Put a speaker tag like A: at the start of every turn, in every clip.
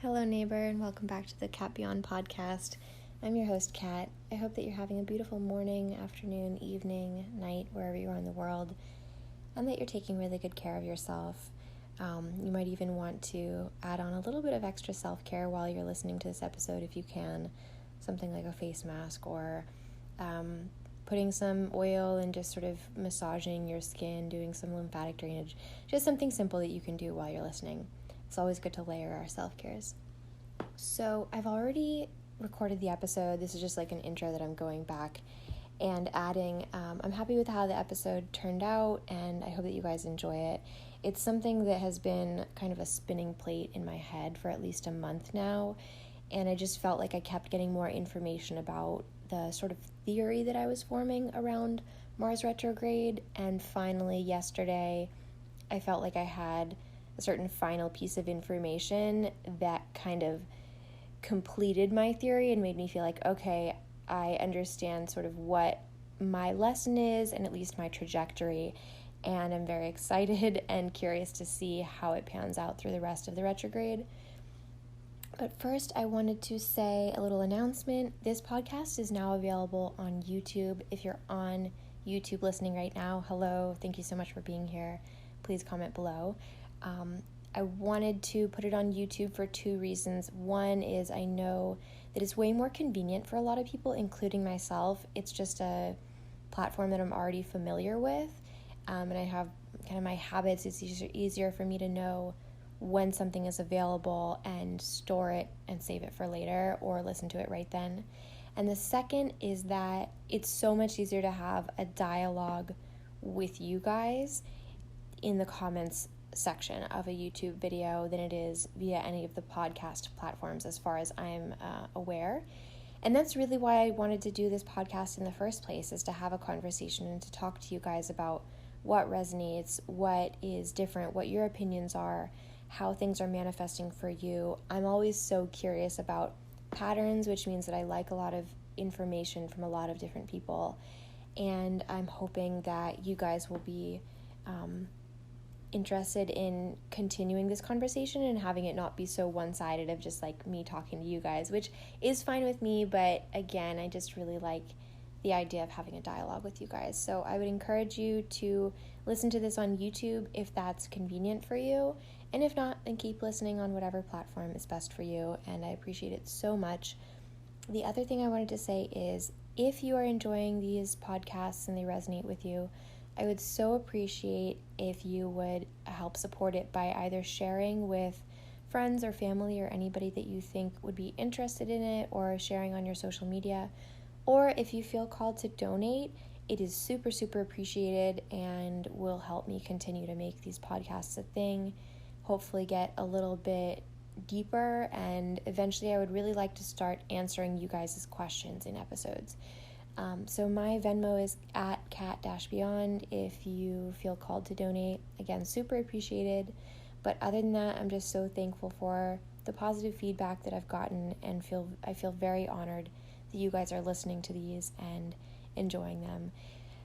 A: Hello, neighbor, and welcome back to the CatBeyond podcast. I'm your host, Kat. I hope that you're having a beautiful morning, afternoon, evening, night, wherever you are in the world, and that you're taking really good care of yourself. You might even want to add on a little bit of extra self-care while you're listening to this episode if you can, something like a face mask or putting some oil and just sort of massaging your skin, doing some lymphatic drainage, just something simple that you can do while you're listening. It's always good to layer our self-cares. So I've already recorded the episode. This is just like an intro that I'm going back and adding. I'm happy with how the episode turned out, and I hope that you guys enjoy it. It's something that has been kind of a spinning plate in my head for at least a month now, and I just felt like I kept getting more information about the sort of theory that I was forming around Mars retrograde, and finally yesterday I felt like I had a certain final piece of information that kind of completed my theory and made me feel like, okay, I understand sort of what my lesson is and at least my trajectory, and I'm very excited and curious to see how it pans out through the rest of the retrograde. But first, I wanted to say a little announcement. This podcast is now available on YouTube. If you're on YouTube listening right now, hello, thank you so much for being here. Please comment below. I wanted to put it on YouTube for two reasons. One is I know that it's way more convenient for a lot of people, including myself. It's just a platform that I'm already familiar with, and I have kind of my habits. It's easier for me to know when something is available and store it and save it for later or listen to it right then. And the second is that it's so much easier to have a dialogue with you guys in the comments section of a YouTube video than it is via any of the podcast platforms, as far as I'm aware. And that's really why I wanted to do this podcast in the first place, is to have a conversation and to talk to you guys about what resonates, what is different, what your opinions are, how things are manifesting for you. I'm always so curious about patterns, which means that I like a lot of information from a lot of different people, and I'm hoping that you guys will be interested in continuing this conversation and having it not be so one-sided of just like me talking to you guys, which is fine with me, but again, I just really like the idea of having a dialogue with you guys. So I would encourage you to listen to this on YouTube if that's convenient for you, and if not, then keep listening on whatever platform is best for you, and I appreciate it so much. The other thing I wanted to say is, if you are enjoying these podcasts and they resonate with you, I would so appreciate if you would help support it by either sharing with friends or family or anybody that you think would be interested in it, or sharing on your social media. Or if you feel called to donate, it is super, super appreciated and will help me continue to make these podcasts a thing, hopefully get a little bit deeper, and eventually I would really like to start answering you guys' questions in episodes. So my Venmo is at CatBeyond if you feel called to donate. Again, super appreciated. But other than that, I'm just so thankful for the positive feedback that I've gotten, and I feel very honored that you guys are listening to these and enjoying them.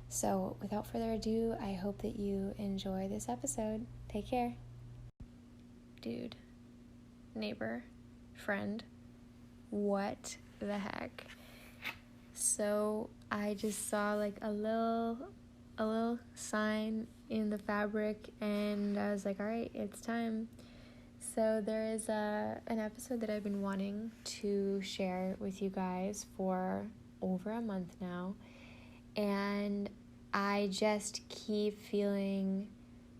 A: So without further ado, I hope that you enjoy this episode. Take care. Dude, neighbor, friend, what the heck? So I just saw like a little sign in the fabric, and I was like, all right, it's time. So there is an episode that I've been wanting to share with you guys for over a month now, and I just keep feeling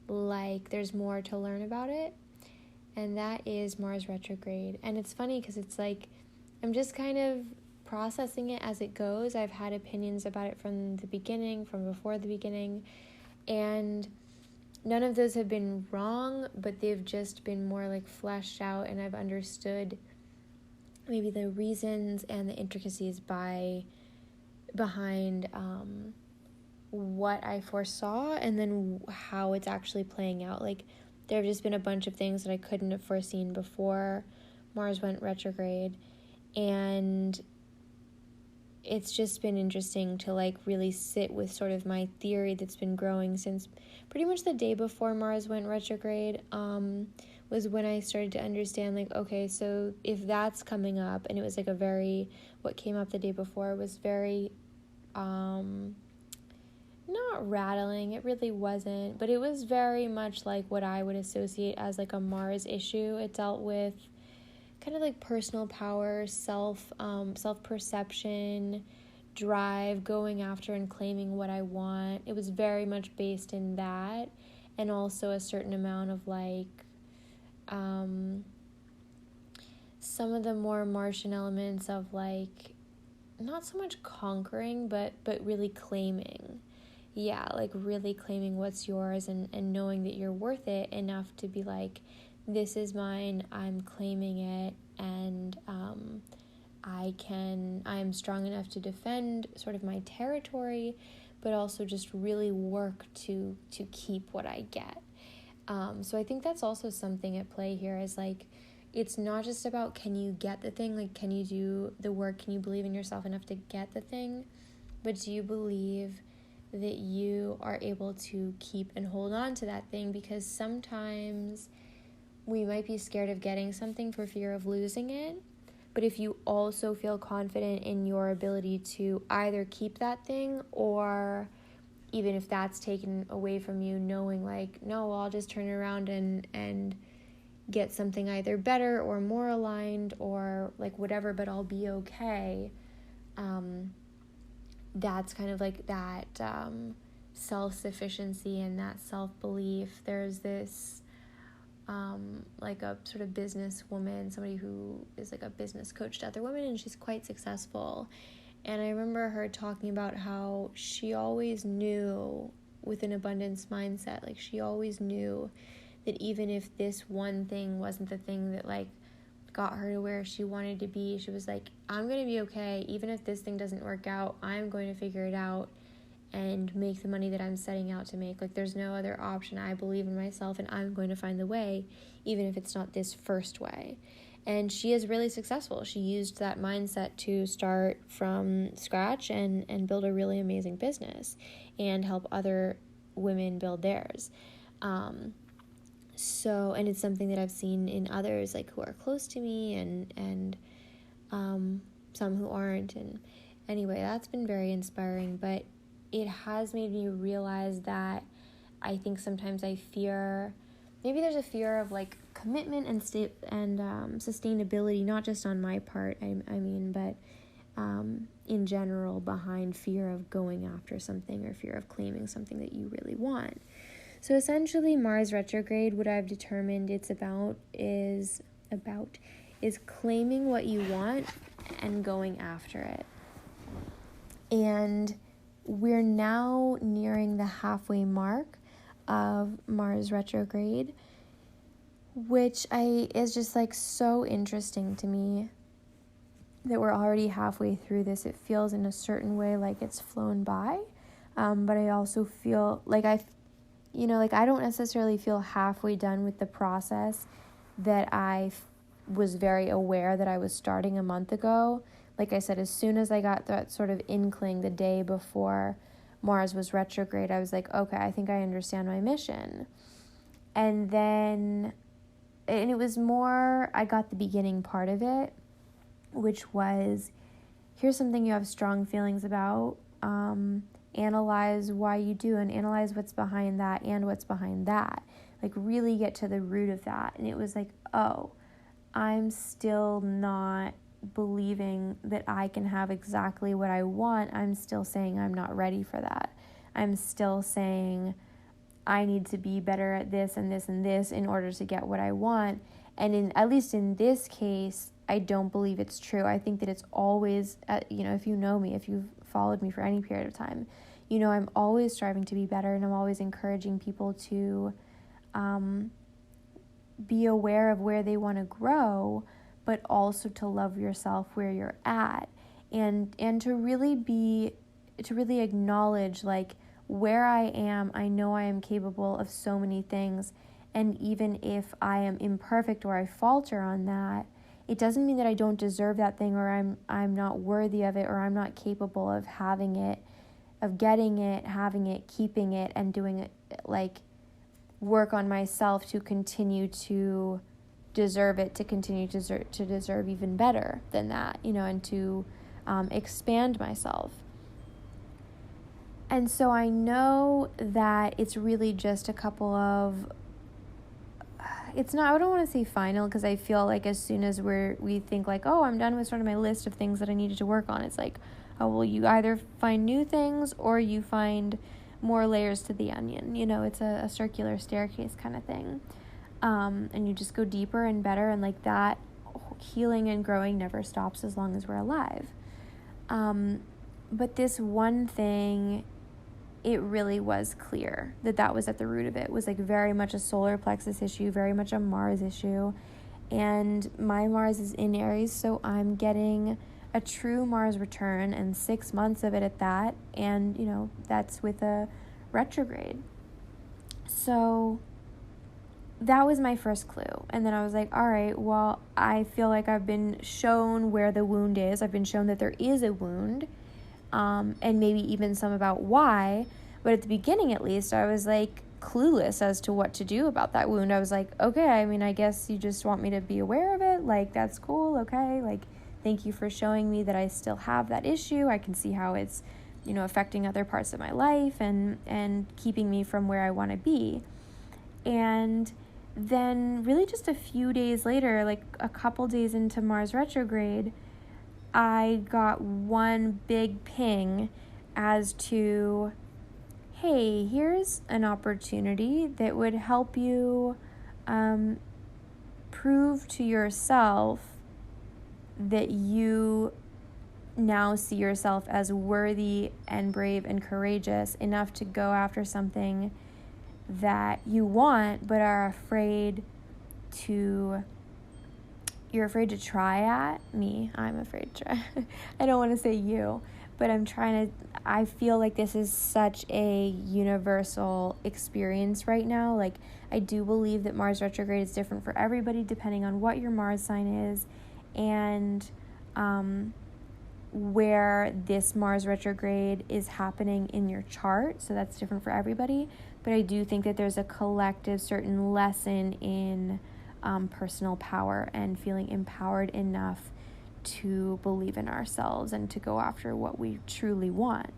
A: like there's more to learn about it, and that is Mars retrograde. And it's funny because it's like I'm just kind of processing it as it goes. I've had opinions about it from the beginning, from before the beginning, and none of those have been wrong, but they've just been more like fleshed out, and I've understood maybe the reasons and the intricacies behind what I foresaw, and then how it's actually playing out. Like, there have just been a bunch of things that I couldn't have foreseen before Mars went retrograde, and it's just been interesting to like really sit with sort of my theory that's been growing since pretty much the day before Mars went retrograde, was when I started to understand, like, okay, so if that's coming up, and it was like what came up the day before was very, not rattling, it really wasn't, but it was very much like what I would associate as like a Mars issue. It dealt with kind of like personal power, self-perception, drive, going after and claiming what I want. It was very much based in that, and also a certain amount of like, some of the more Martian elements of like, not so much conquering, but really claiming. Yeah, like really claiming what's yours and knowing that you're worth it enough to be like, this is mine, I'm claiming it, and I'm strong enough to defend sort of my territory, but also just really work to keep what I get. So I think that's also something at play here, is like, it's not just about can you get the thing, like can you do the work, can you believe in yourself enough to get the thing, but do you believe that you are able to keep and hold on to that thing? Because sometimes we might be scared of getting something for fear of losing it, but if you also feel confident in your ability to either keep that thing, or even if that's taken away from you, knowing like, no, I'll just turn it around and get something either better or more aligned or like whatever, but I'll be okay. That's kind of like that self-sufficiency and that self-belief. There's this like a sort of business woman, somebody who is like a business coach to other women, and she's quite successful. And I remember her talking about how she always knew, with an abundance mindset, like she always knew that even if this one thing wasn't the thing that like got her to where she wanted to be, she was like, I'm going to be okay. Even if this thing doesn't work out, I'm going to figure it out and make the money that I'm setting out to make. Like there's no other option. I believe in myself and I'm going to find the way, even if it's not this first way. And she is really successful. She used that mindset to start from scratch and build a really amazing business and help other women build theirs. And it's something that I've seen in others, like who are close to me and some who aren't. And anyway, that's been very inspiring, but it has made me realize that I think sometimes I fear, maybe there's a fear of like commitment and sustainability, not just on my part, I mean, but in general, behind fear of going after something or fear of claiming something that you really want. So essentially, Mars retrograde, what I've determined it's about is claiming what you want and going after it. And we're now nearing the halfway mark of Mars retrograde, which is just like so interesting to me that we're already halfway through this. It feels in a certain way like it's flown by, but I also feel like I don't necessarily feel halfway done with the process that I was very aware that I was starting a month ago. Like I said, as soon as I got that sort of inkling the day before Mars was retrograde, I was like, okay, I think I understand my mission. And it was more, I got the beginning part of it, which was, here's something you have strong feelings about, analyze why you do and analyze what's behind that and what's behind that. Like really get to the root of that. And it was like, oh, I'm still not believing that I can have exactly what I want. I'm still saying I'm not ready for that. I'm still saying I need to be better at this and this and this in order to get what I want. And at least in this case, I don't believe it's true. I think that it's always, if you know me, if you've followed me for any period of time, I'm always striving to be better, and I'm always encouraging people to be aware of where they want to grow, but also to love yourself where you're at, and to really acknowledge like where I am. I know I am capable of so many things, and even if I am imperfect or I falter on that, it doesn't mean that I don't deserve that thing, or I'm not worthy of it, or I'm not capable of having it, of getting it, having it, keeping it, and doing it like work on myself to continue to deserve it, to continue to deserve even better than that, and to expand myself. And so I know that it's really just a couple of, I don't want to say final, because I feel like as soon as we think like, oh, I'm done with sort of my list of things that I needed to work on, it's like, oh, well, you either find new things or you find more layers to the onion. It's a circular staircase kind of thing. And you just go deeper and better, and like that healing and growing never stops as long as we're alive. But this one thing, it really was clear that was at the root of it. It was like very much a solar plexus issue, very much a Mars issue. And my Mars is in Aries, so I'm getting a true Mars return, and 6 months of it at that. And, that's with a retrograde. So that was my first clue. And then I was like, all right, well, I feel like I've been shown where the wound is. I've been shown that there is a wound. And maybe even some about why, but at the beginning at least, I was like clueless as to what to do about that wound. I was like, okay, I guess you just want me to be aware of it, like that's cool, okay, like thank you for showing me that I still have that issue. I can see how it's, affecting other parts of my life and keeping me from where I want to be. And then really just a few days later, like a couple days into Mars retrograde, I got one big ping as to, hey, here's an opportunity that would help you prove to yourself that you now see yourself as worthy and brave and courageous enough to go after something that you want but are afraid to... You're afraid to try at me. I'm afraid to try. I don't want to say you, but I feel like this is such a universal experience right now. Like, I do believe that Mars retrograde is different for everybody depending on what your Mars sign is and where this Mars retrograde is happening in your chart. So that's different for everybody. But I do think that there's a collective certain lesson in personal power and feeling empowered enough to believe in ourselves and to go after what we truly want.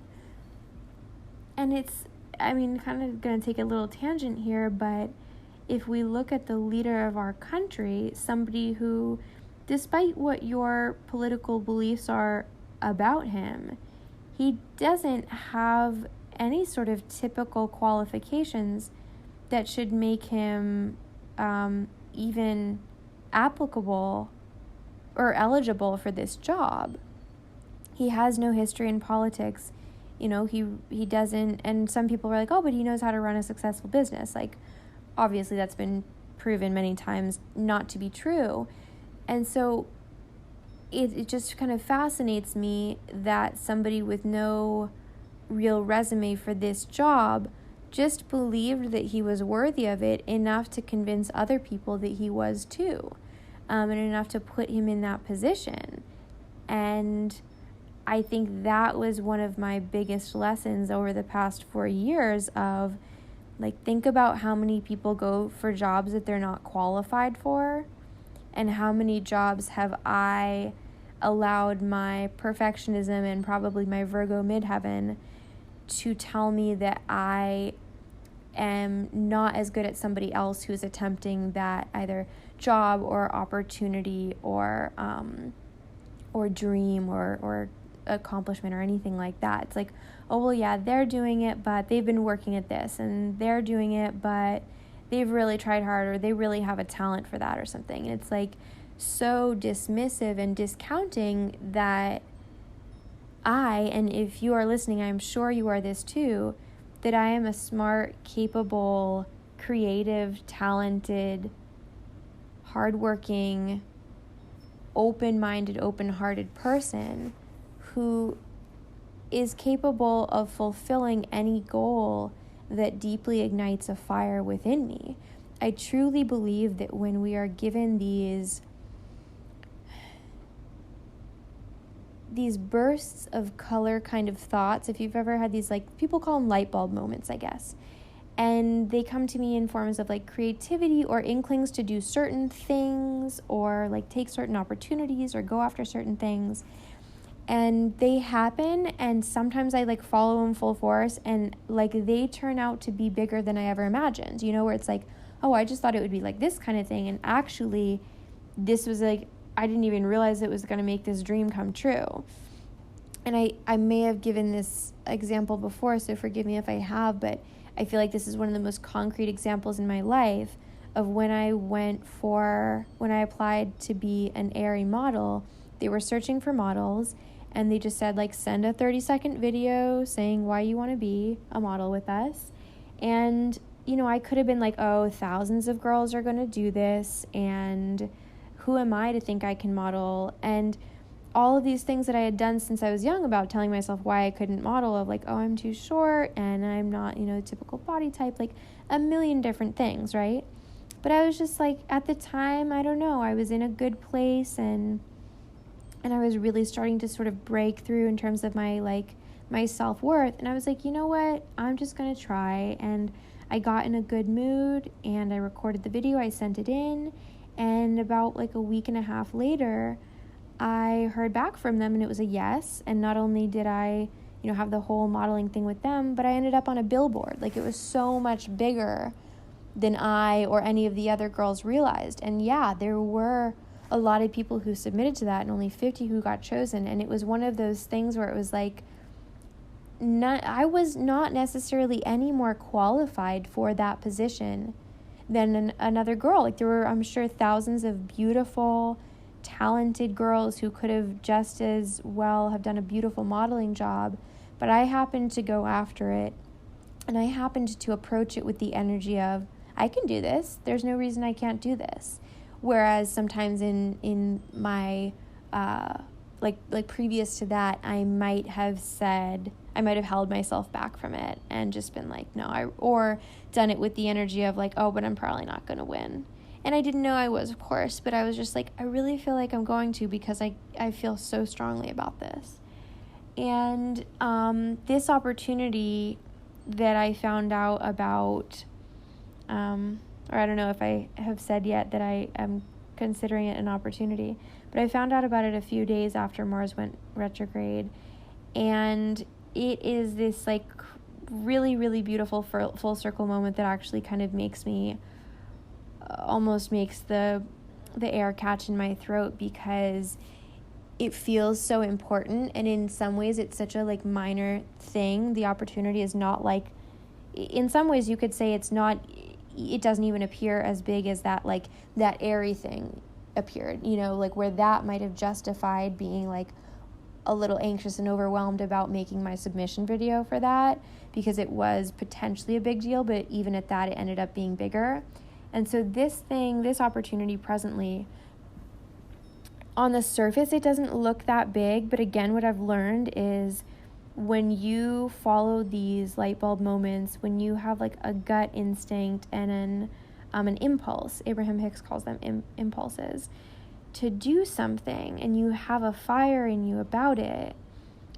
A: And it's, kind of going to take a little tangent here, but if we look at the leader of our country, somebody who, despite what your political beliefs are about him, he doesn't have any sort of typical qualifications that should make him even applicable or eligible for this job. He has no history in politics. He doesn't, and some people are like, oh, but he knows how to run a successful business. Like, obviously that's been proven many times not to be true. And so it just kind of fascinates me that somebody with no real resume for this job just believed that he was worthy of it enough to convince other people that he was too, and enough to put him in that position. And I think that was one of my biggest lessons over the past 4 years of, like, think about how many people go for jobs that they're not qualified for, and how many jobs have I allowed my perfectionism and probably my Virgo midheaven to tell me that I am not as good as somebody else who's attempting that either job or opportunity or dream or accomplishment or anything like that. It's like, oh, well, yeah, they're doing it, but they've been working at this, and they're doing it, but they've really tried hard, or they really have a talent for that or something. And it's like so dismissive and discounting that and if you are listening, I'm sure you are this too, that I am a smart, capable, creative, talented, hardworking, open-minded, open-hearted person who is capable of fulfilling any goal that deeply ignites a fire within me. I truly believe that when we are given these bursts of color kind of thoughts, if you've ever had these, like, people call them light bulb moments, I guess. And they come to me in forms of like creativity or inklings to do certain things or like take certain opportunities or go after certain things. And they happen, and sometimes I like follow them full force, and like they turn out to be bigger than I ever imagined, where it's like, oh, I just thought it would be like this kind of thing. And actually this was like, I didn't even realize it was going to make this dream come true. And I may have given this example before, so forgive me if I have, but I feel like this is one of the most concrete examples in my life of when I applied to be an Aerie model. They were searching for models, and they just said, like, send a 30-second video saying why you want to be a model with us. And, I could have been like, oh, thousands of girls are going to do this, and who am I to think I can model? And all of these things that I had done since I was young about telling myself why I couldn't model, of like, oh, I'm too short and I'm not, typical body type, like a million different things, right? But I was just like, at the time, I don't know, I was in a good place, and I was really starting to sort of break through in terms of my self-worth. And I was like, you know what, I'm just going to try. And I got in a good mood, and I recorded the video, I sent it in, and about like a week and a half later, I heard back from them, and it was a yes. And not only did I, have the whole modeling thing with them, but I ended up on a billboard. Like, it was so much bigger than I or any of the other girls realized. And yeah, there were a lot of people who submitted to that, and only 50 who got chosen. And it was one of those things where it was like, I was not necessarily any more qualified for that position than another girl. Like, there were, I'm sure, thousands of beautiful, talented girls who could have just as well have done a beautiful modeling job, but I happened to go after it, and I happened to approach it with the energy of, I can do this, there's no reason I can't do this. Whereas sometimes in my like previous to that, I might have held myself back from it and just been like, no, or done it with the energy of like, oh, but I'm probably not going to win. And I didn't know I was, of course, but I was just like, I really feel like I'm going to, because I feel so strongly about this. And this opportunity that I found out about, or I don't know if I have said yet that I am considering it an opportunity, but I found out about it a few days after Mars went retrograde. And it is this like really, really beautiful full circle moment that actually kind of almost makes the air catch in my throat, because it feels so important. And in some ways it's such a like minor thing. The opportunity is not like, in some ways you could say it doesn't even appear as big as that, like that Aerie thing appeared, like where that might have justified being like a little anxious and overwhelmed about making my submission video for that, because it was potentially a big deal, but even at that, it ended up being bigger. And so this opportunity presently, on the surface, it doesn't look that big, but again, what I've learned is when you follow these light bulb moments, when you have like a gut instinct and an impulse, Abraham Hicks calls them impulses, to do something, and you have a fire in you about it,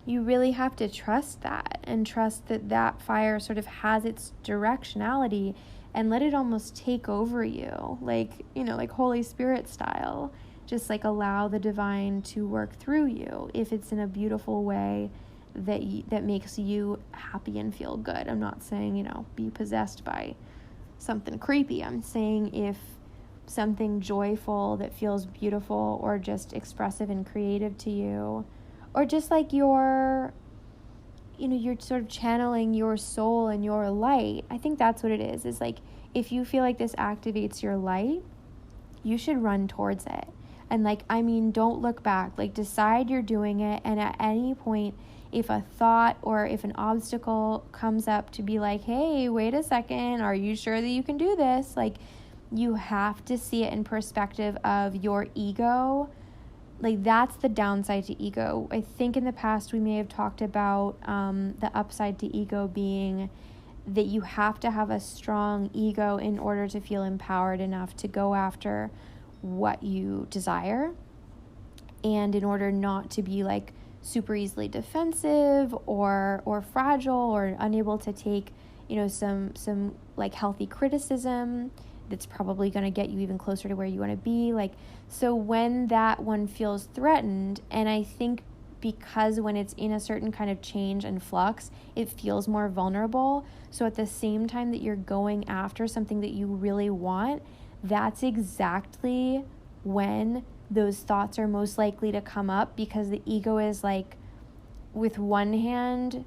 A: you really have to trust that, and trust that fire sort of has its directionality, and let it almost take over you, like, like Holy Spirit style. Just like allow the divine to work through you if it's in a beautiful way that makes you happy and feel good. I'm not saying, be possessed by something creepy. I'm saying if something joyful that feels beautiful, or just expressive and creative to you, or just like you're sort of channeling your soul and your light. I think that's what it is like, if you feel like this activates your light, you should run towards it. And don't look back, decide you're doing it. And at any point, if a thought or if an obstacle comes up to be like, hey, wait a second, are you sure that you can do this? You have to see it in perspective of your ego. That's the downside to ego. I think in the past we may have talked about the upside to ego being that you have to have a strong ego in order to feel empowered enough to go after what you desire, and in order not to be super easily defensive or fragile or unable to take some like healthy criticism that's probably going to get you even closer to where you want to be. Like, so when that one feels threatened, and I think because when it's in a certain kind of change and flux, it feels more vulnerable. So at the same time that you're going after something that you really want, that's exactly when those thoughts are most likely to come up, because the ego is like with one hand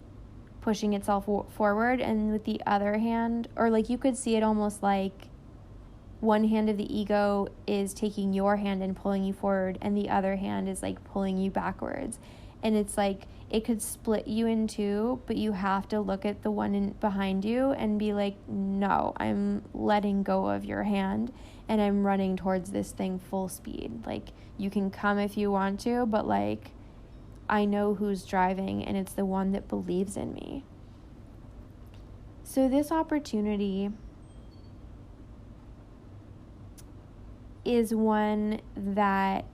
A: pushing itself forward, and with the other hand, or like you could see it almost like one hand of the ego is taking your hand and pulling you forward, and the other hand is like pulling you backwards. And it's like it could split you in two, but you have to look at the one behind you and be like, no, I'm letting go of your hand and I'm running towards this thing full speed. Like, you can come if you want to, but like, I know who's driving, and it's the one that believes in me. So this opportunity is one that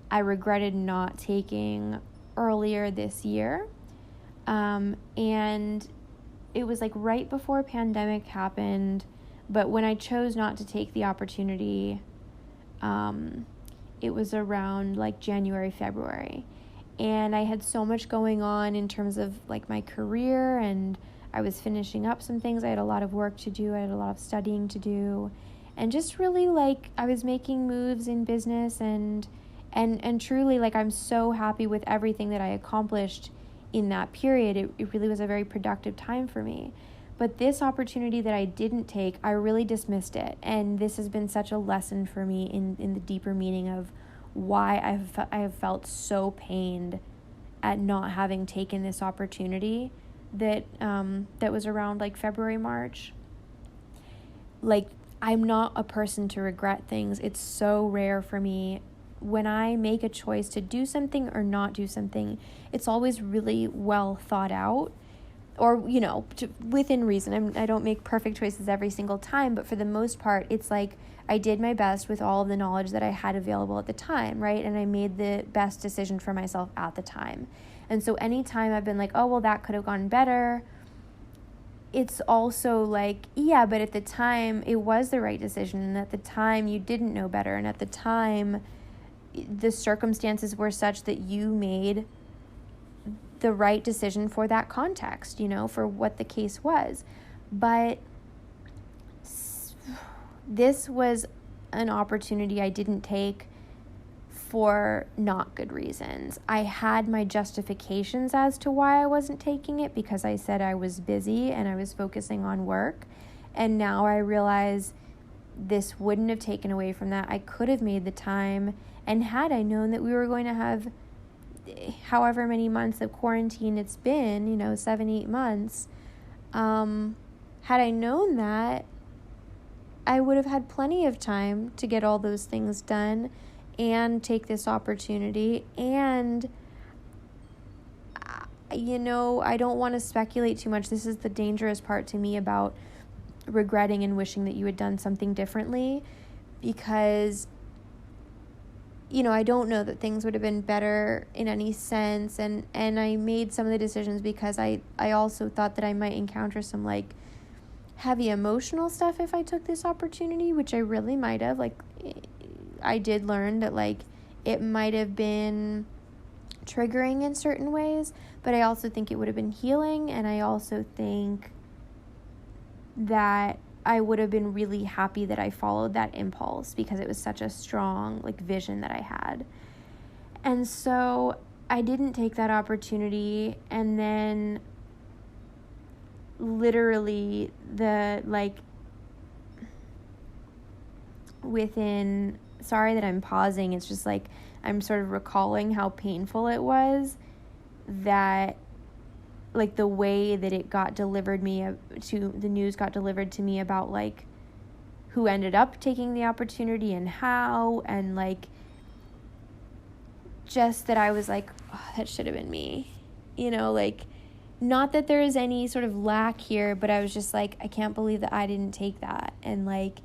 A: I regretted not taking earlier this year. And it was like right before pandemic happened, but when I chose not to take the opportunity, it was around like January, February. And I had so much going on in terms of like my career, and I was finishing up some things. I had a lot of work to do. I had a lot of studying to do, and just really like I was making moves in business, and truly like I'm so happy with everything that I accomplished in that period. It really was a very productive time for me. But this opportunity that I didn't take, I really dismissed it. And this has been such a lesson for me in the deeper meaning of why I have felt so pained at not having taken this opportunity that was around like February, March. Like, I'm not a person to regret things. It's so rare for me. When I make a choice to do something or not do something, it's always really well thought out, or, within reason. I don't make perfect choices every single time, but for the most part, it's like I did my best with all of the knowledge that I had available at the time, right? And I made the best decision for myself at the time. And so anytime I've been like, oh, well, that could have gone better, it's also like, yeah, but at the time it was the right decision. And at the time you didn't know better. And at the time the circumstances were such that you made the right decision for that context, for what the case was. But this was an opportunity I didn't take for not good reasons. I had my justifications as to why I wasn't taking it, because I said I was busy and I was focusing on work. And now I realize this wouldn't have taken away from that. I could have made the time, and had I known that we were going to have however many months of quarantine it's been, 7-8 months, had I known that, I would have had plenty of time to get all those things done and take this opportunity. And I don't want to speculate too much. This is the dangerous part to me about regretting and wishing that you had done something differently, because I don't know that things would have been better in any sense. And I made some of the decisions because I also thought that I might encounter some like heavy emotional stuff if I took this opportunity, which I really might have. Like, I did learn that like it might have been triggering in certain ways, but I also think it would have been healing. And I also think that I would have been really happy that I followed that impulse, because it was such a strong like vision that I had. And so I didn't take that opportunity. And then literally sorry that I'm pausing. It's just like I'm sort of recalling how painful it was, that like the way that it got delivered the news got delivered to me about like who ended up taking the opportunity and how, and like just that I was like, oh, that should have been me, like, not that there is any sort of lack here, but I was just like, I can't believe that I didn't take that. And like,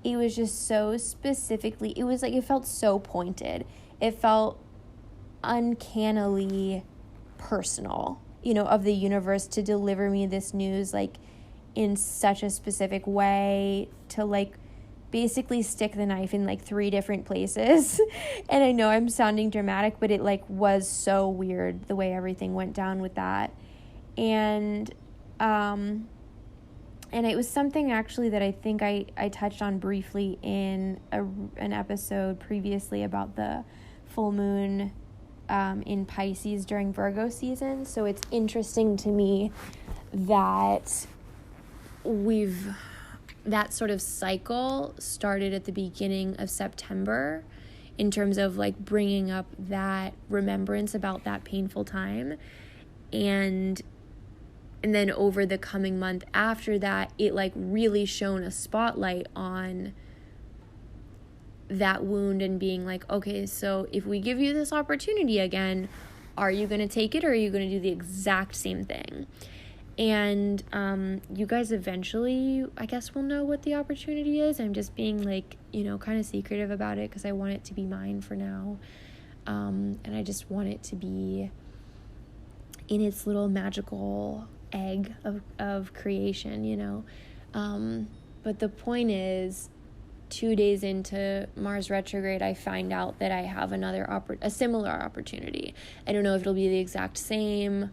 A: it was just so specifically, it was like, it felt so pointed. It felt uncannily personal, of the universe to deliver me this news, like in such a specific way to like basically stick the knife in like 3 different places. And I know I'm sounding dramatic, but it like was so weird the way everything went down with that. And it was something actually that I think I touched on briefly in an episode previously about the full moon in Pisces during Virgo season. So it's interesting to me that that sort of cycle started at the beginning of September in terms of like bringing up that remembrance about that painful time. And then over the coming month after that, it like really shone a spotlight on that wound and being like, okay, so if we give you this opportunity again, are you going to take it, or are you going to do the exact same thing? And you guys eventually, I guess, will know what the opportunity is. I'm just being like, kind of secretive about it because I want it to be mine for now. And I just want it to be in its little magical egg of creation, But the point is, 2 days into Mars retrograde, I find out that I have a similar opportunity. I don't know if it'll be the exact same.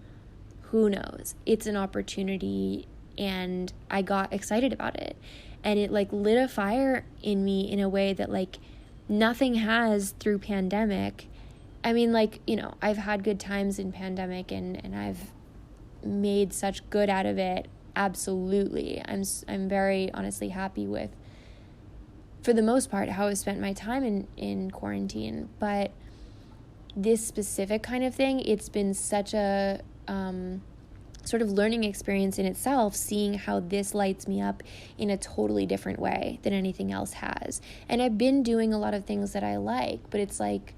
A: Who knows? It's an opportunity, and I got excited about it. And it like lit a fire in me in a way that like nothing has through pandemic. I mean, like, I've had good times in pandemic and I've made such good out of it. Absolutely. I'm very honestly happy with, for the most part, how I spent my time in quarantine. But this specific kind of thing, it's been such a sort of learning experience in itself, seeing how this lights me up in a totally different way than anything else has. And I've been doing a lot of things that I like, but it's like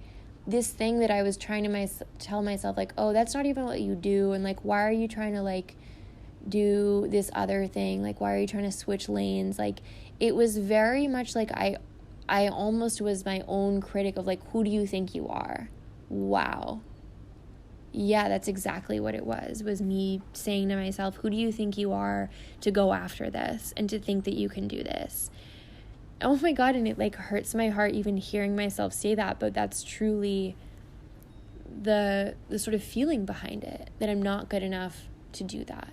A: this thing that I was trying to tell myself, like, oh, that's not even what you do. And like, why are you trying to like do this other thing? Like, why are you trying to switch lanes? Like, it was very much like I almost was my own critic of like, who do you think you are? Wow. Yeah, that's exactly what it was me saying to myself, who do you think you are to go after this and to think that you can do this? Oh my God, and it like hurts my heart even hearing myself say that, but that's truly the sort of feeling behind it, that I'm not good enough to do that.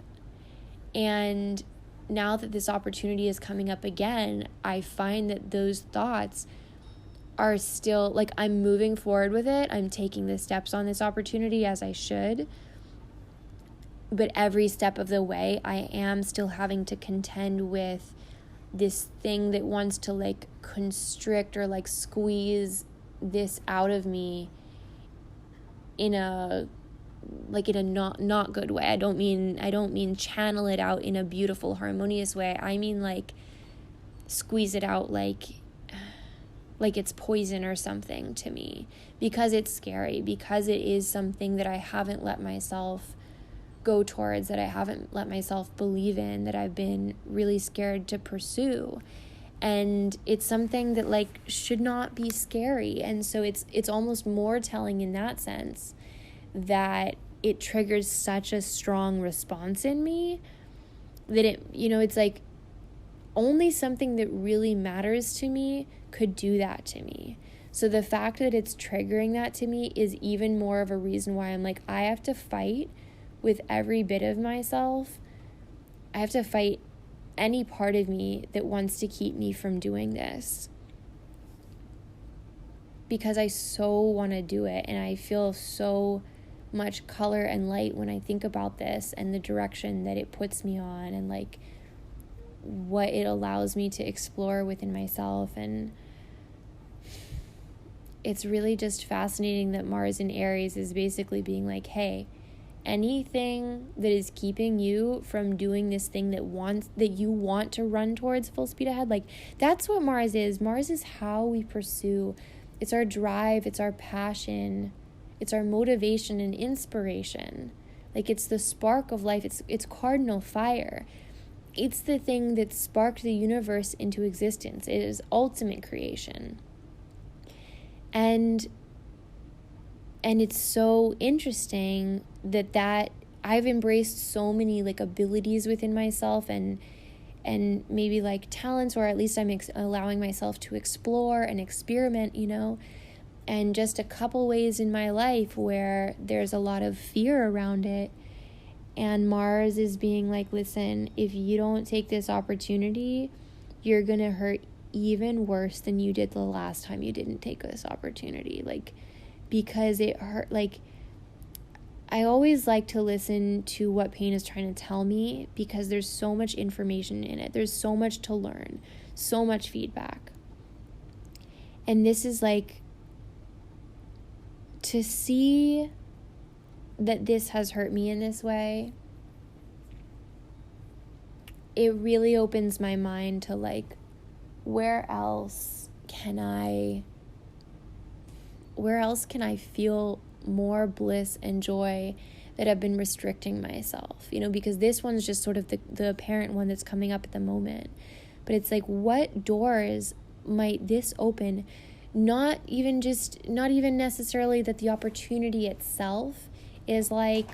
A: And now that this opportunity is coming up again, I find that those thoughts are still, like, I'm moving forward with it. I'm taking the steps on this opportunity as I should. But every step of the way, I am still having to contend with this thing that wants to, like, constrict or, like, squeeze this out of me in a not good way. I don't mean channel it out in a beautiful, harmonious way. I mean, like, squeeze it out like it's poison or something to me, because it's scary, because it is something that I haven't let myself go towards, that I haven't let myself believe in, that I've been really scared to pursue. And it's something that like should not be scary. And so it's almost more telling in that sense that it triggers such a strong response in me that it's like only something that really matters to me could do that to me. So the fact that it's triggering that to me is even more of a reason why I'm like, I have to fight with every bit of myself. I have to fight any part of me that wants to keep me from doing this, because I so want to do it, and I feel so much color and light when I think about this and the direction that it puts me on, and like what it allows me to explore within myself. And it's really just fascinating that Mars in Aries is basically being like, hey, anything that is keeping you from doing this thing that you want to run towards full speed ahead, like, that's what Mars is. Mars is how we pursue. It's our drive, it's our passion, it's our motivation and inspiration. Like, it's the spark of life. It's cardinal fire. It's the thing that sparked the universe into existence. It is ultimate creation. And it's so interesting that I've embraced so many like abilities within myself and maybe like talents, or at least I'm allowing myself to explore and experiment, and just a couple ways in my life where there's a lot of fear around it. And Mars is being like, listen, if you don't take this opportunity, you're going to hurt even worse than you did the last time you didn't take this opportunity. Like, because it hurt. Like, I always like to listen to what pain is trying to tell me, because there's so much information in it. There's so much to learn, so much feedback. And this is like, to see that this has hurt me in this way, it really opens my mind to like, where else can I feel more bliss and joy that I've been restricting myself, because this one's just sort of the apparent one that's coming up at the moment. But it's like, what doors might this open? Not even necessarily that the opportunity itself is like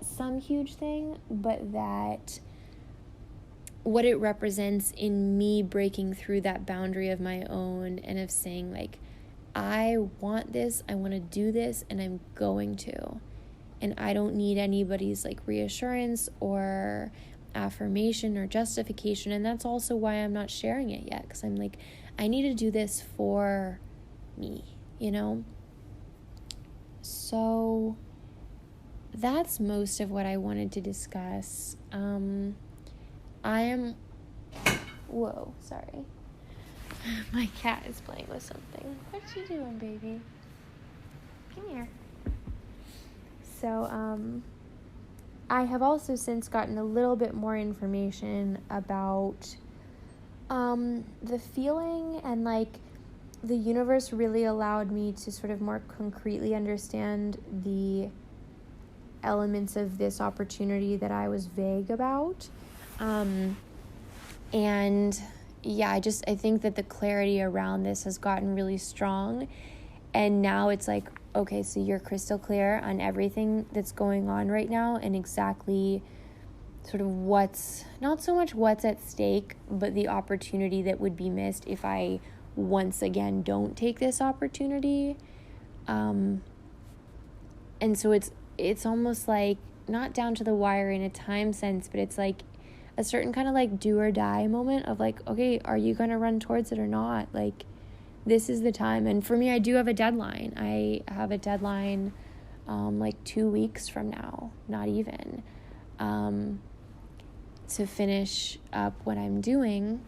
A: some huge thing, but that what it represents in me breaking through that boundary of my own, and of saying like, I want this, I want to do this, and I'm going to. And I don't need anybody's like reassurance or affirmation or justification. And that's also why I'm not sharing it yet, because I'm like, I need to do this for me, So that's most of what I wanted to discuss. Whoa, sorry. My cat is playing with something. What you doing, baby? Come here. So, I have also since gotten a little bit more information about the feeling, and like the universe really allowed me to sort of more concretely understand the elements of this opportunity that I was vague about. And yeah, I think that the clarity around this has gotten really strong. And now it's like, okay, so you're crystal clear on everything that's going on right now, and exactly sort of not so much what's at stake, but the opportunity that would be missed if I once again don't take this opportunity. And so it's almost like not down to the wire in a time sense, but it's like a certain kind of like do or die moment of like, okay, are you going to run towards it or not? Like, this is the time. And for me, I do have a deadline. I have a deadline like 2 weeks from now, not even, to finish up what I'm doing.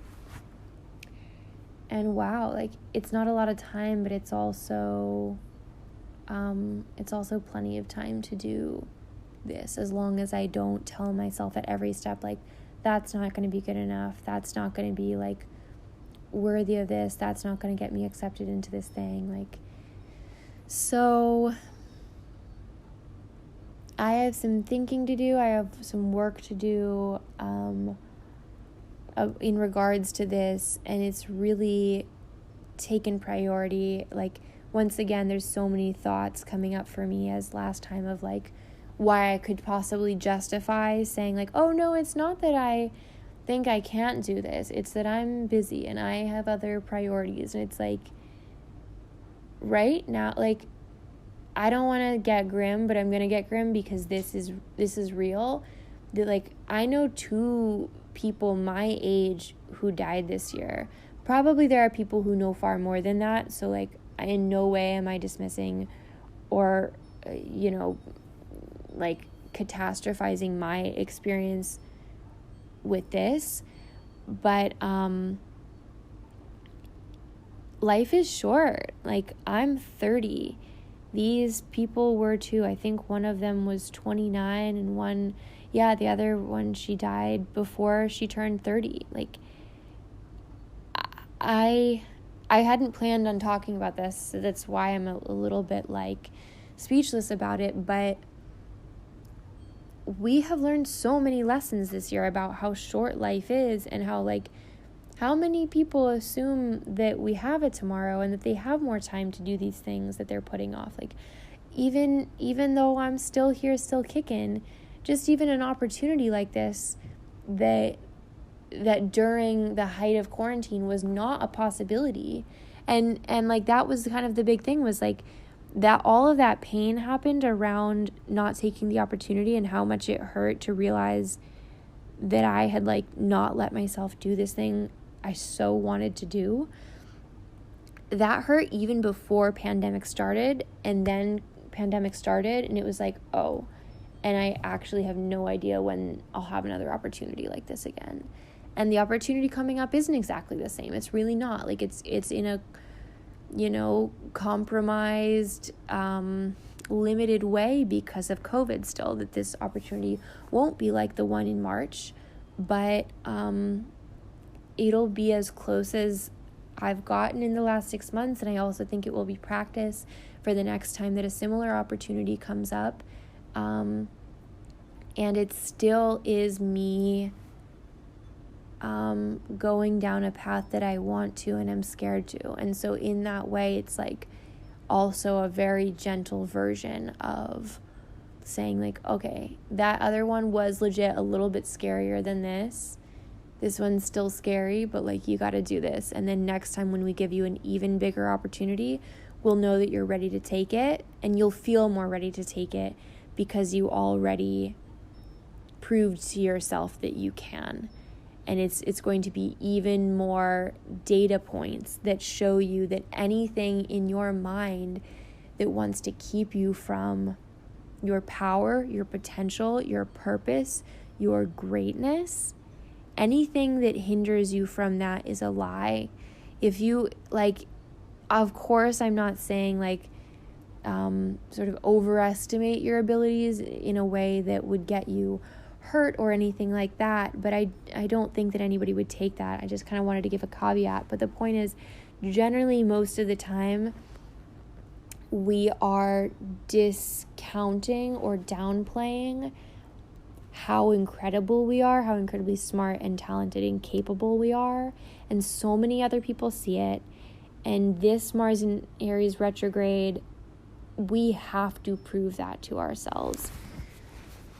A: And wow, like, it's not a lot of time, but it's also plenty of time to do this, as long as I don't tell myself at every step, like, that's not going to be good enough. That's not going to be like worthy of this. That's not going to get me accepted into this thing. Like, so I have some thinking to do. I have some work to do in regards to this, and it's really taken priority. Like, once again, there's so many thoughts coming up for me as last time of like why I could possibly justify saying like, oh no, it's not that I think I can't do this. It's that I'm busy and I have other priorities. And it's like, right now, like, I don't want to get grim, but I'm going to get grim because this is real. That, like, I know 2 people my age who died this year. Probably there are people who know far more than that. So like, in no way am I dismissing or, like catastrophizing my experience with this. But life is short. Like, I'm 30. These people were too. I think one of them was 29 and the other one, she died before she turned 30. Like, I hadn't planned on talking about this, so that's why I'm a little bit like speechless about it, but we have learned so many lessons this year about how short life is, and how many people assume that we have it tomorrow and that they have more time to do these things that they're putting off. Like, even though I'm still here, still kicking, just even an opportunity like this that during the height of quarantine was not a possibility. And like, that was kind of the big thing, was like that all of that pain happened around not taking the opportunity, and how much it hurt to realize that I had like not let myself do this thing I so wanted to do. That hurt even before pandemic started, and then pandemic started, and it was like, oh, and I actually have no idea when I'll have another opportunity like this again. And the opportunity coming up isn't exactly the same. It's really not. Like, it's in a, compromised, limited way because of COVID still, that this opportunity won't be like the one in March, but it'll be as close as I've gotten in the last 6 months. And I also think it will be practice for the next time that a similar opportunity comes up. And it still is me going down a path that I want to and I'm scared to. And so in that way, it's like also a very gentle version of saying like, okay, that other one was legit a little bit scarier than this. This one's still scary, but like, you got to do this. And then next time when we give you an even bigger opportunity, we'll know that you're ready to take it, and you'll feel more ready to take it because you already proved to yourself that you can. And it's going to be even more data points that show you that anything in your mind that wants to keep you from your power, your potential, your purpose, your greatness, anything that hinders you from that is a lie. If you, like, of course, I'm not saying like sort of overestimate your abilities in a way that would get you hurt or anything like that, but I don't think that anybody would take that. I just kind of wanted to give a caveat. But the point is, generally most of the time we are discounting or downplaying how incredible we are, how incredibly smart and talented and capable we are, and so many other people see it. And this Mars in Aries retrograde, we have to prove that to ourselves,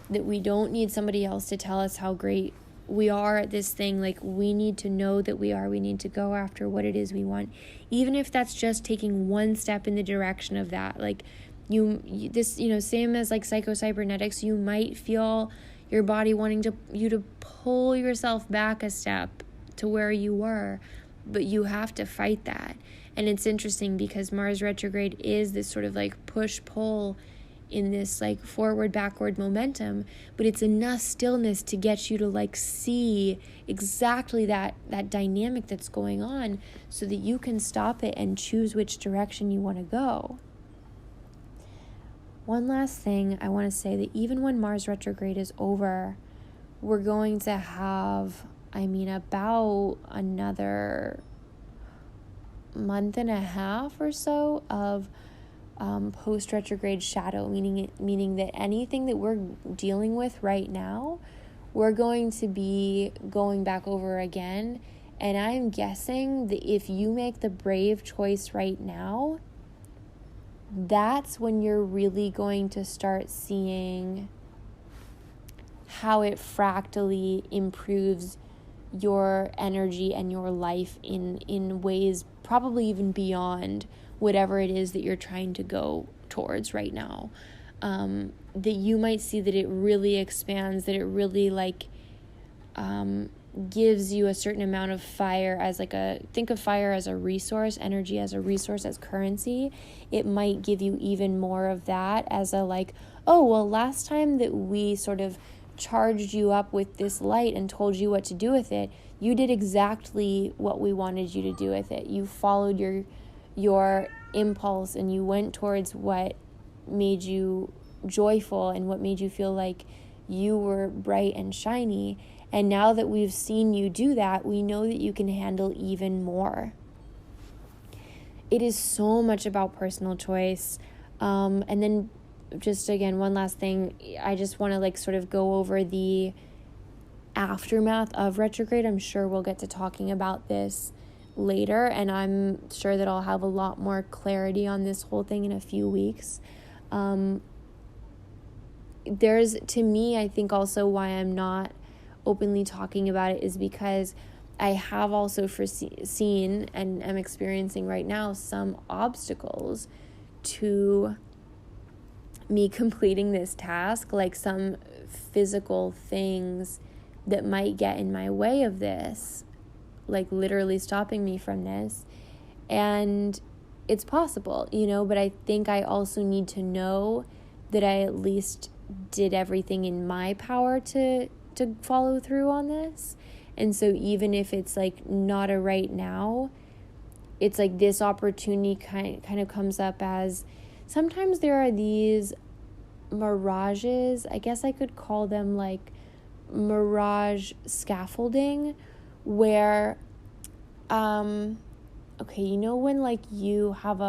A: that we don't need somebody else to tell us how great we are at this thing. Like, we need to know that we are. We need to go after what it is we want, even if that's just taking one step in the direction of that. Like, same as like psycho-cybernetics, you might feel your body wanting you to pull yourself back a step to where you were, but you have to fight that. And it's interesting because Mars retrograde is this sort of like push-pull in this like forward-backward momentum, but it's enough stillness to get you to like see exactly that dynamic that's going on, so that you can stop it and choose which direction you want to go. One last thing I want to say, that even when Mars retrograde is over, we're going to have, about another month and a half or so of post-retrograde shadow, meaning that anything that we're dealing with right now, we're going to be going back over again. And I'm guessing that if you make the brave choice right now, that's when you're really going to start seeing how it fractally improves your energy and your life in ways probably even beyond whatever it is that you're trying to go towards right now. That you might see that it really expands, that it really gives you a certain amount of fire as think of fire as a resource, energy as a resource, as currency. It might give you even more of that as last time that we sort of charged you up with this light and told you what to do with it, you did exactly what we wanted you to do with it. You followed your impulse and you went towards what made you joyful and what made you feel like you were bright and shiny. And now that we've seen you do that, we know that you can handle even more. It is so much about personal choice. And then just again, one last thing, I just want to sort of go over the aftermath of retrograde. I'm sure we'll get to talking about this later, and I'm sure that I'll have a lot more clarity on this whole thing in a few weeks. There's, to me, I think also why I'm not openly talking about it is because I have also seen and am experiencing right now some obstacles to me completing this task, like some physical things that might get in my way of this, like literally stopping me from this. And it's possible, but I think I also need to know that I at least did everything in my power to follow through on this. And so even if it's like not a right now, it's like this opportunity kind of comes up as sometimes there are these mirages. I guess I could call them like mirage scaffolding, where okay, when like you have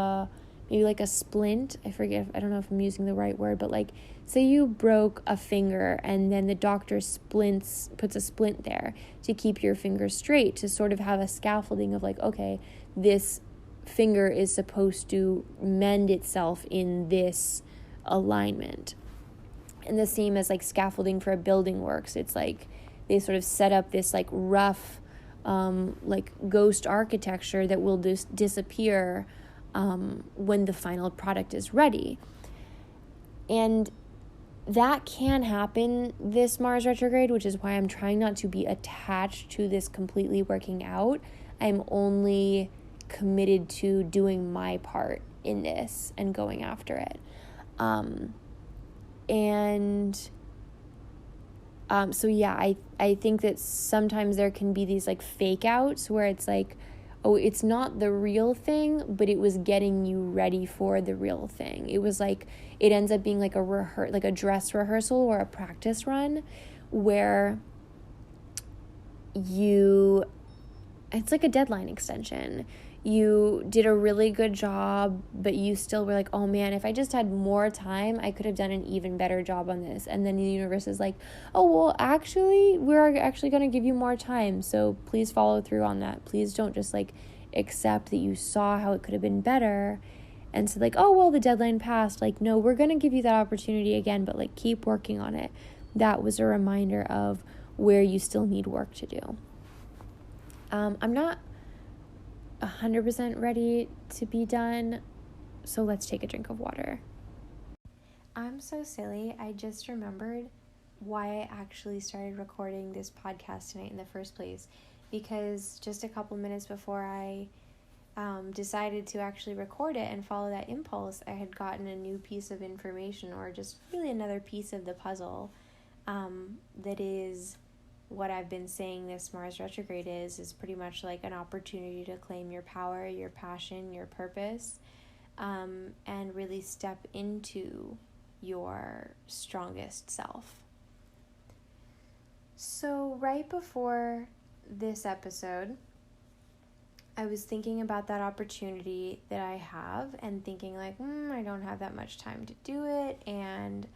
A: maybe like a splint, I don't know if I'm using the right word, but like say you broke a finger and then the doctor puts a splint there to keep your finger straight, to sort of have a scaffolding of like, okay, this finger is supposed to mend itself in this alignment. And the same as like scaffolding for a building works. It's like they sort of set up this like rough like ghost architecture that will disappear when the final product is ready. And that can happen this Mars retrograde, which is why I'm trying not to be attached to this completely working out. I'm only committed to doing my part in this and going after it. So yeah, I think that sometimes there can be these like fake outs where it's like, oh, it's not the real thing, but it was getting you ready for the real thing. It was like, it ends up being like a dress rehearsal or a practice run where it's like a deadline extension. You did a really good job, but you still were like, oh man, if I just had more time, I could have done an even better job on this. And then the universe is like, oh, well, actually, we're actually going to give you more time. So please follow through on that. Please don't just like accept that you saw how it could have been better. And so like, oh, well, the deadline passed. Like, no, we're going to give you that opportunity again, but like keep working on it. That was a reminder of where you still need work to do. I'm not 100% ready to be done, so let's take a drink of water. I'm so silly. I just remembered why I actually started recording this podcast tonight in the first place, because just a couple minutes before I decided to actually record it and follow that impulse, I had gotten a new piece of information, or just really another piece of the puzzle that is what I've been saying this Mars retrograde is pretty much like an opportunity to claim your power, your passion, your purpose, and really step into your strongest self. So right before this episode, I was thinking about that opportunity that I have and thinking like, I don't have that much time to do it, and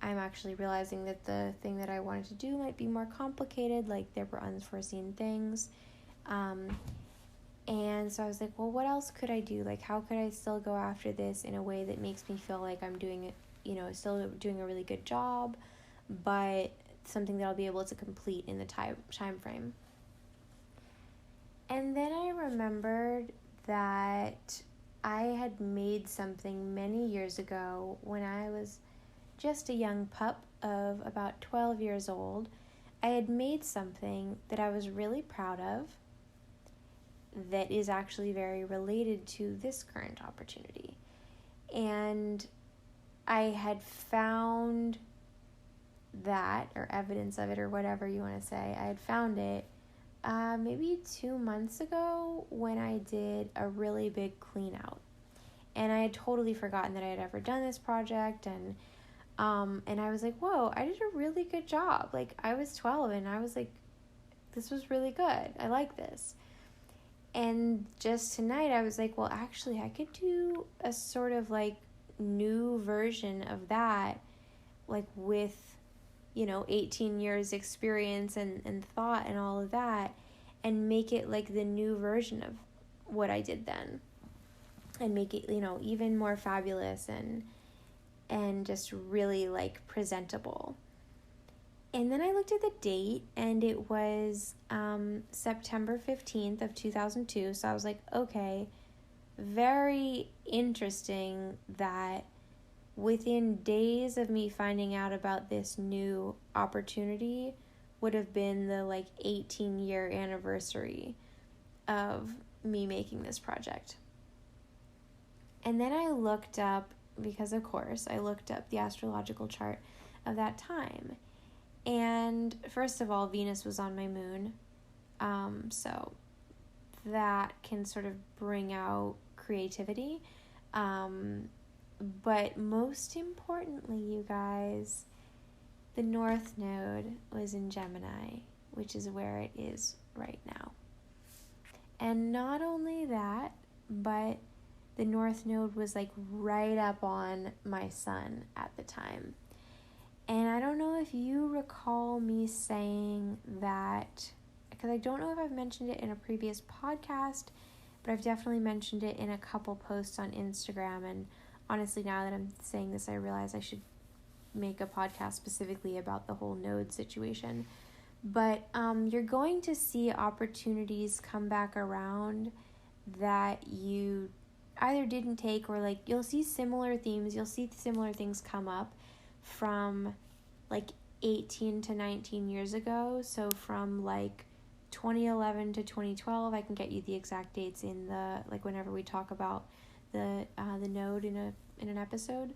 A: I'm actually realizing that the thing that I wanted to do might be more complicated, like there were unforeseen things. And so I was like, well, what else could I do? Like, how could I still go after this in a way that makes me feel like I'm doing it, still doing a really good job, but something that I'll be able to complete in the time frame. And then I remembered that I had made something many years ago when I was just a young pup of about 12 years old. I had made something that I was really proud of that is actually very related to this current opportunity. And I had found that, or evidence of it, or whatever you want to say, I had found it maybe 2 months ago when I did a really big clean out. And I had totally forgotten that I had ever done this project, and I was like, whoa, I did a really good job. Like, I was 12 and I was like, this was really good. I like this. And just tonight I was like, well, actually I could do a sort of like new version of that, like with, 18 years experience and thought and all of that, and make it like the new version of what I did then, and make it, even more fabulous and just really like presentable. And then I looked at the date, and it was September 15th of 2002. So I was like, okay, very interesting that within days of me finding out about this new opportunity would have been the like 18-year anniversary of me making this project. And then I looked up, because of course I looked up the astrological chart of that time. And first of all, Venus was on my moon. So that can sort of bring out creativity. But most importantly, you guys, the North Node was in Gemini, which is where it is right now. And not only that, but the North Node was like right up on my sun at the time. And I don't know if you recall me saying that, because I don't know if I've mentioned it in a previous podcast, but I've definitely mentioned it in a couple posts on Instagram. And honestly, now that I'm saying this, I realize I should make a podcast specifically about the whole node situation. But you're going to see opportunities come back around that you either didn't take, or like you'll see similar themes, you'll see similar things come up from like 18 to 19 years ago. So from like 2011 to 2012, I can get you the exact dates in the, like whenever we talk about the node in an episode.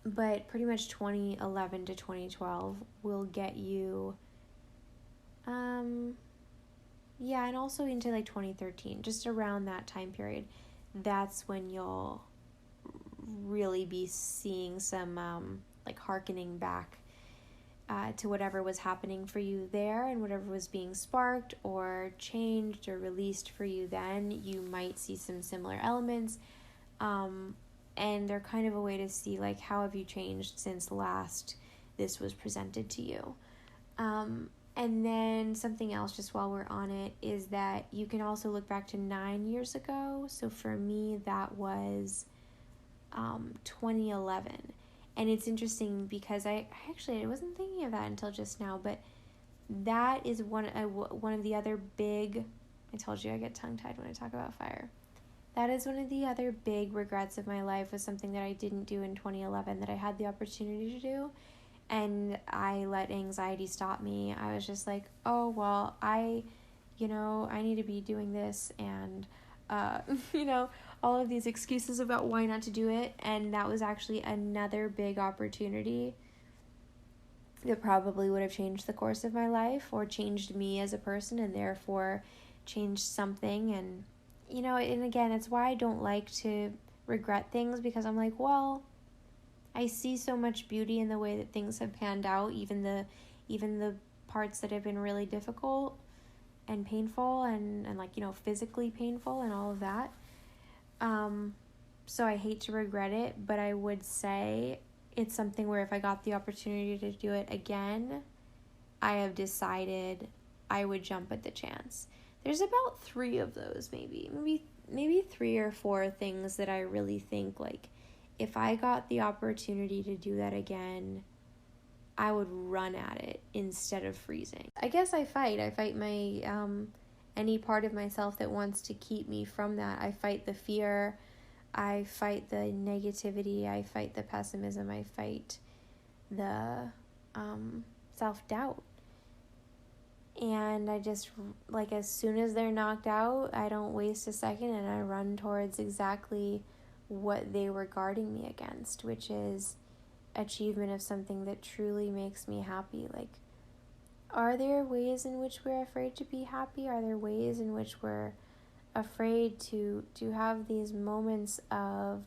A: But pretty much 2011 to 2012 will get you, and also into like 2013, just around that time period. That's when you'll really be seeing some like hearkening back to whatever was happening for you there, and whatever was being sparked or changed or released for you then. You might see some similar elements, and they're kind of a way to see like how have you changed since last this was presented to you. And then something else, just while we're on it, is that you can also look back to 9 years ago. So for me, that was 2011. And it's interesting because I wasn't thinking of that until just now, but that is one of the other big, I told you I get tongue-tied when I talk about fire. That is one of the other big regrets of my life, was something that I didn't do in 2011 that I had the opportunity to do. And I let anxiety stop me. I was just like, oh, well, I need to be doing this, and, all of these excuses about why not to do it. And that was actually another big opportunity that probably would have changed the course of my life, or changed me as a person, and therefore changed something. And, and again, it's why I don't like to regret things, because I'm like, well, I see so much beauty in the way that things have panned out, even the parts that have been really difficult and painful and like, physically painful and all of that. So I hate to regret it, but I would say it's something where if I got the opportunity to do it again, I have decided I would jump at the chance. There's about 3 of those, maybe 3 or 4 things that I really think, like, if I got the opportunity to do that again, I would run at it instead of freezing. I guess I fight my, any part of myself that wants to keep me from that. I fight the fear, I fight the negativity, I fight the pessimism, I fight the self-doubt. And I just, like, as soon as they're knocked out, I don't waste a second, and I run towards exactly what they were guarding me against, which is achievement of something that truly makes me happy. Like, are there ways in which we're afraid to be happy? Are there ways in which we're afraid to have these moments of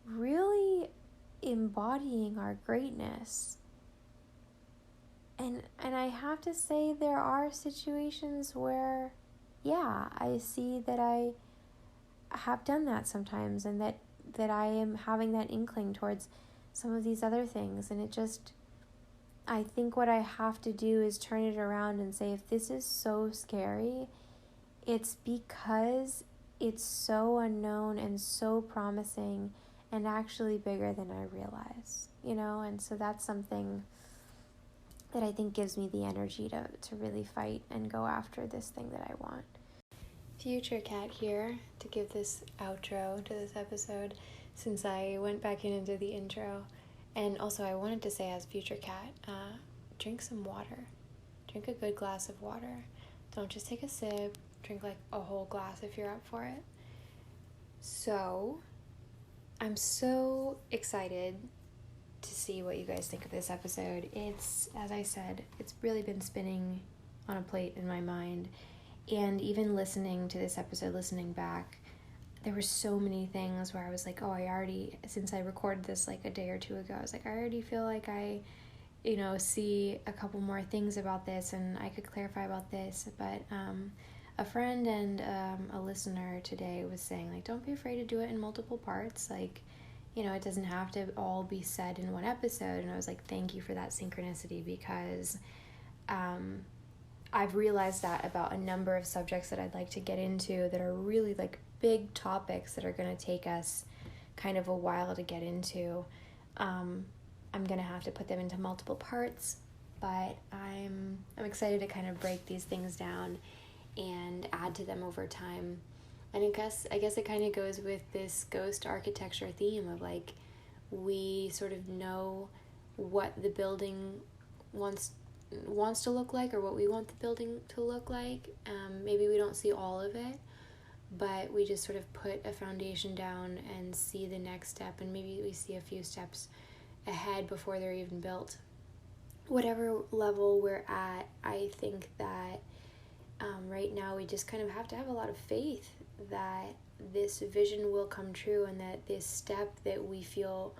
A: really embodying our greatness? And I have to say, there are situations where, yeah, I see that I have done that sometimes, and that I am having that inkling towards some of these other things. And it just, I think what I have to do is turn it around and say, if this is so scary, it's because it's so unknown and so promising and actually bigger than I realize, and so that's something that I think gives me the energy to really fight and go after this thing that I want. Future Cat here to give this outro to this episode, since I went back into the intro. And also I wanted to say, as Future Cat, drink some water. Drink a good glass of water. Don't just take a sip. Drink like a whole glass if you're up for it. So, I'm so excited to see what you guys think of this episode. It's, as I said, it's really been spinning on a plate in my mind. And even listening to this episode, listening back, there were so many things where I was like, since I recorded this like a day or two ago, I was like, I already feel like I, see a couple more things about this and I could clarify about this. But a friend and a listener today was saying, like, don't be afraid to do it in multiple parts. Like, it doesn't have to all be said in one episode. And I was like, thank you for that synchronicity, because I've realized that about a number of subjects that I'd like to get into that are really like big topics that are going to take us kind of a while to get into. I'm going to have to put them into multiple parts, but I'm excited to kind of break these things down and add to them over time. And I guess it kind of goes with this ghost architecture theme of like, we sort of know what the building wants to look like, or what we want the building to look like. Maybe we don't see all of it, but we just sort of put a foundation down and see the next step, and maybe we see a few steps ahead before they're even built. Whatever level we're at, I think that right now we just kind of have to have a lot of faith that this vision will come true, and that this step that we feel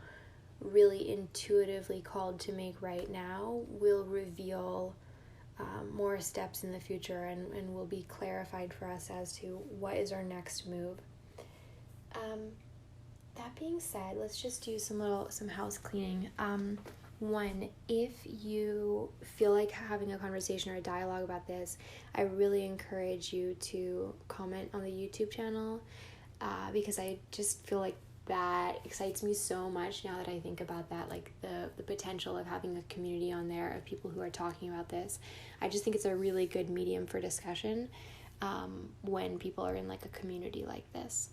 A: really intuitively called to make right now will reveal more steps in the future, and will be clarified for us as to what is our next move. That being said, let's just do some house cleaning. One, if you feel like having a conversation or a dialogue about this, I really encourage you to comment on the YouTube channel, because I just feel like that excites me so much now that I think about that, like the potential of having a community on there of people who are talking about this. I just think it's a really good medium for discussion when people are in like a community like this.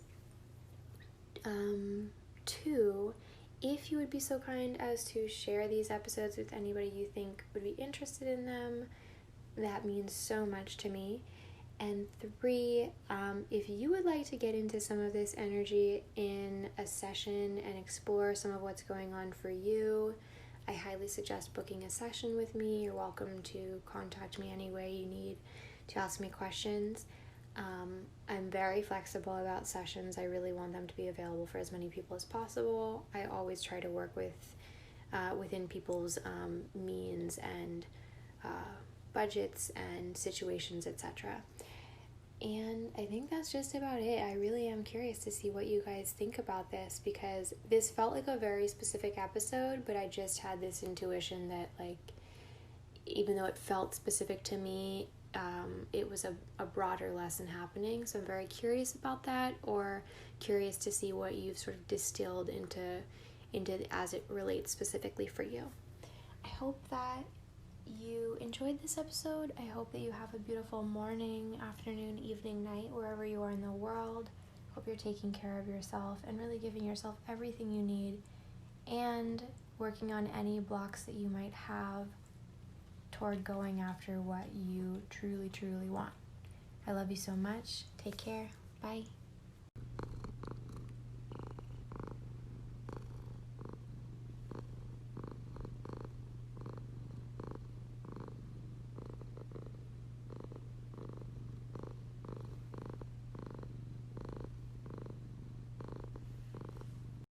A: 2, if you would be so kind as to share these episodes with anybody you think would be interested in them, that means so much to me. And 3, if you would like to get into some of this energy in a session and explore some of what's going on for you, I highly suggest booking a session with me. You're welcome to contact me any way you need to ask me questions. I'm very flexible about sessions. I really want them to be available for as many people as possible. I always try to work within people's means and budgets and situations, etc. And I think that's just about it. I really am curious to see what you guys think about this, because this felt like a very specific episode, but I just had this intuition that, like, even though it felt specific to me, it was a broader lesson happening. So I'm very curious about that, or curious to see what you've sort of distilled into as it relates specifically for you. I hope that you enjoyed this episode. I hope that you have a beautiful morning, afternoon, evening, night, wherever you are in the world. Hope you're taking care of yourself and really giving yourself everything you need, and working on any blocks that you might have toward going after what you truly, truly want. I love you so much. Take care. Bye.